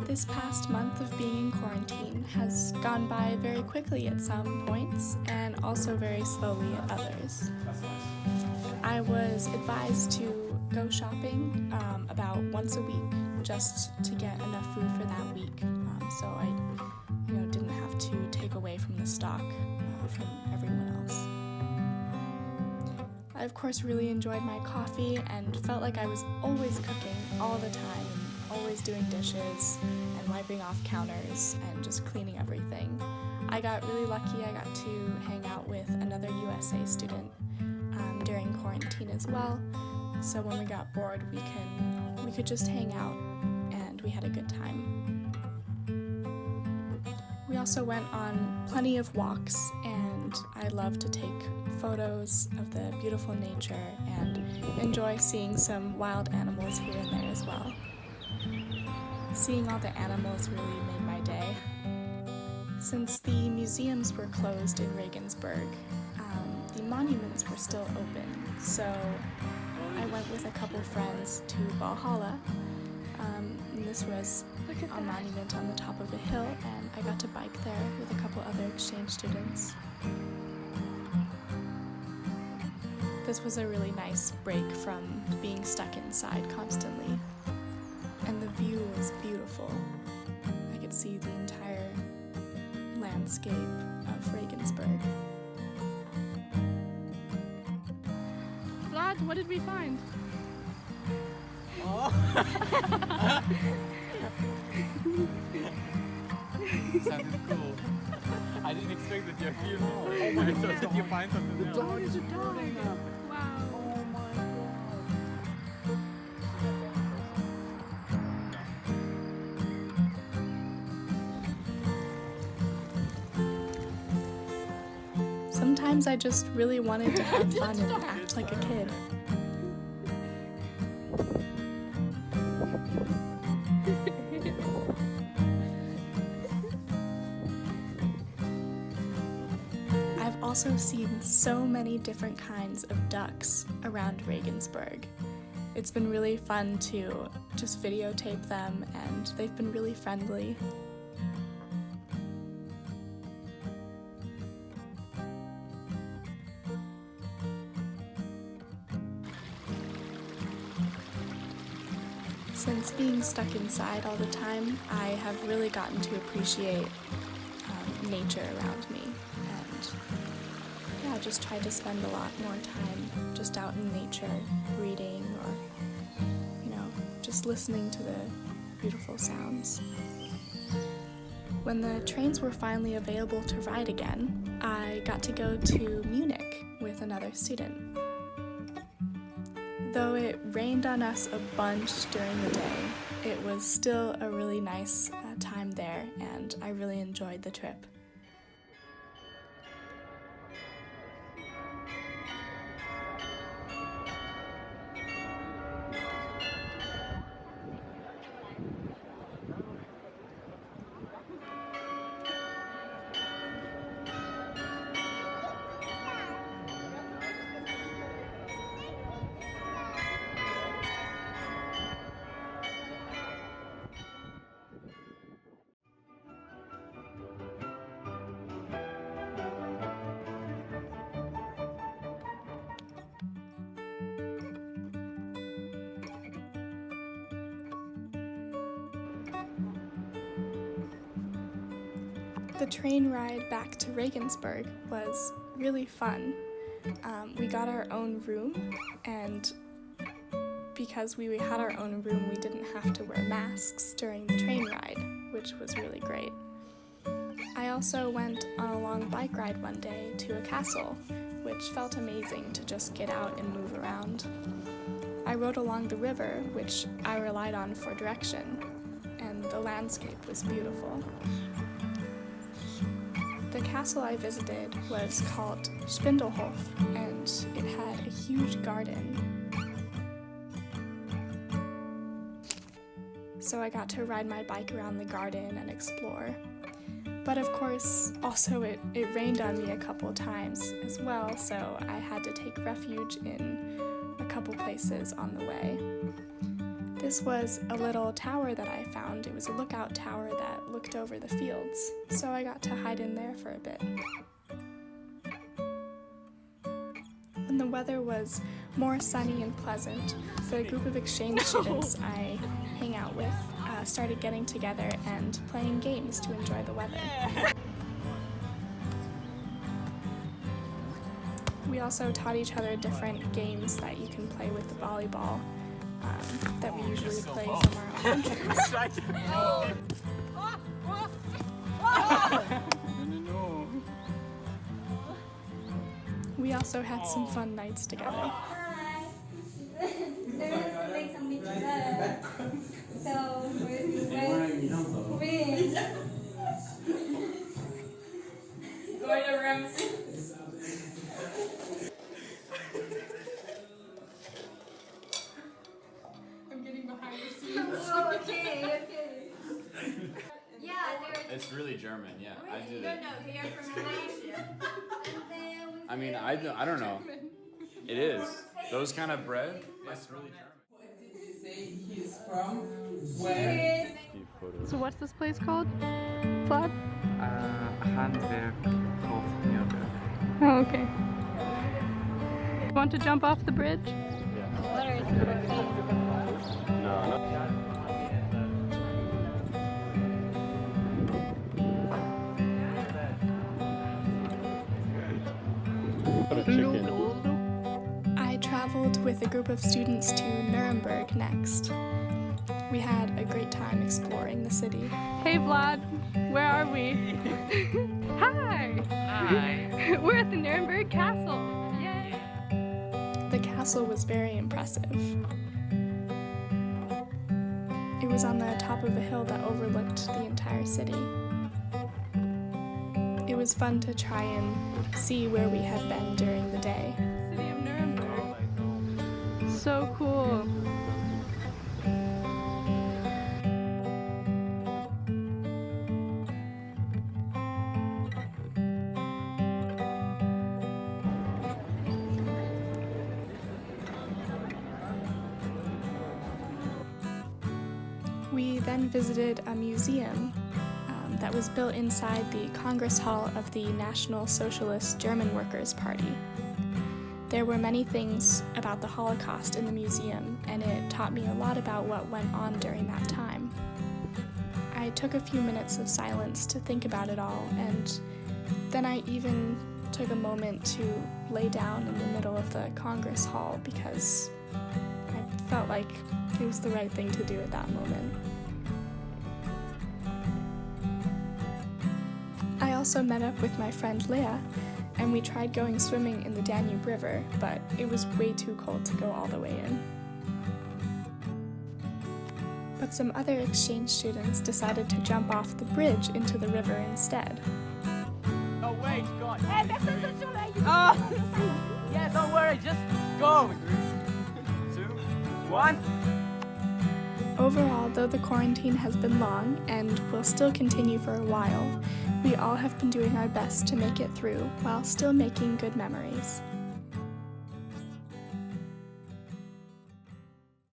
This past month of being in quarantine has gone by very quickly at some points and also very slowly at others. I was advised to go shopping about once a week just to get enough food for that week, so I didn't have to take away from the stock from everyone else. I of course really enjoyed my coffee and felt like I was always cooking all the time, always doing dishes and wiping off counters and just cleaning everything. I got really lucky. I got to hang out with another USA student during quarantine as well, so when we got bored we could just hang out and we had a good time. We also went on plenty of walks, and I love to take photos of the beautiful nature and enjoy seeing some wild animals here and there as well. Seeing all the animals really made my day. Since the museums were closed in Regensburg, the monuments were still open, so I went with a couple friends to Valhalla. And this was a monument on the top of a hill, and I got to bike there with a couple other exchange students. This was a really nice break from being stuck inside constantly, and the view was beautiful. I could see the entire landscape of Regensburg. Vlad, what did we find? Oh! Sounded cool. I didn't expect that you're here. Oh my God. I thought that you find something else. The dog is a dog. Wow. Oh my God. Sometimes I just really wanted to have fun and act like a kid. I've also seen so many different kinds of ducks around Regensburg. It's been really fun to just videotape them, and they've been really friendly. Since being stuck inside all the time, I have really gotten to appreciate nature around me, and I just try to spend a lot more time just out in nature, reading or, just listening to the beautiful sounds. When the trains were finally available to ride again, I got to go to Munich with another student. Though it rained on us a bunch during the day, it was still a really nice time there, and I really enjoyed the trip. The train ride back to Regensburg was really fun. We got our own room, and because we had our own room, we didn't have to wear masks during the train ride, which was really great. I also went on a long bike ride one day to a castle, which felt amazing to just get out and move around. I rode along the river, which I relied on for direction, and the landscape was beautiful. The castle I visited was called Spindelhof, and it had a huge garden. So I got to ride my bike around the garden and explore. But of course, also it rained on me a couple times as well, so I had to take refuge in a couple places on the way. This was a little tower that I found. It was a lookout tower that looked over the fields, so I got to hide in there for a bit. When the weather was more sunny and pleasant, the group of exchange students I hang out with started getting together and playing games to enjoy the weather. We also taught each other different games that you can play with the volleyball that we usually play somewhere on campus. We also had some fun nights together. Hi. There's like some together. So we're going to Ramsey. I'm getting behind the scenes. Oh, okay. Yeah, It's really German, yeah. I did no, it. they are from Malaysia. And then I mean, I don't know. It is. Those kind of bread, that's really German. Say he's from where? So what's this place called? Vlad? Handwerk of Nuremberg. Oh, okay. Want to jump off the bridge? I traveled with a group of students to Nuremberg next. We had a great time exploring the city. Hey Vlad, where are we? Hi! Hi. We're at the Nuremberg Castle. Yay! The castle was very impressive. It was on the top of a hill that overlooked the entire city. It was fun to try and see where we had been during the day. City of Nuremberg. So cool. We then visited a museum that was built inside the Congress Hall of the National Socialist German Workers' Party. There were many things about the Holocaust in the museum, and it taught me a lot about what went on during that time. I took a few minutes of silence to think about it all, and then I even took a moment to lay down in the middle of the Congress Hall because I felt like it was the right thing to do at that moment. I also met up with my friend Leah, and we tried going swimming in the Danube River, but it was way too cold to go all the way in. But some other exchange students decided to jump off the bridge into the river instead. Oh, wait, God. Oh! Yes, don't worry, just go! 2, 1. Overall, though the quarantine has been long and will still continue for a while, we all have been doing our best to make it through while still making good memories.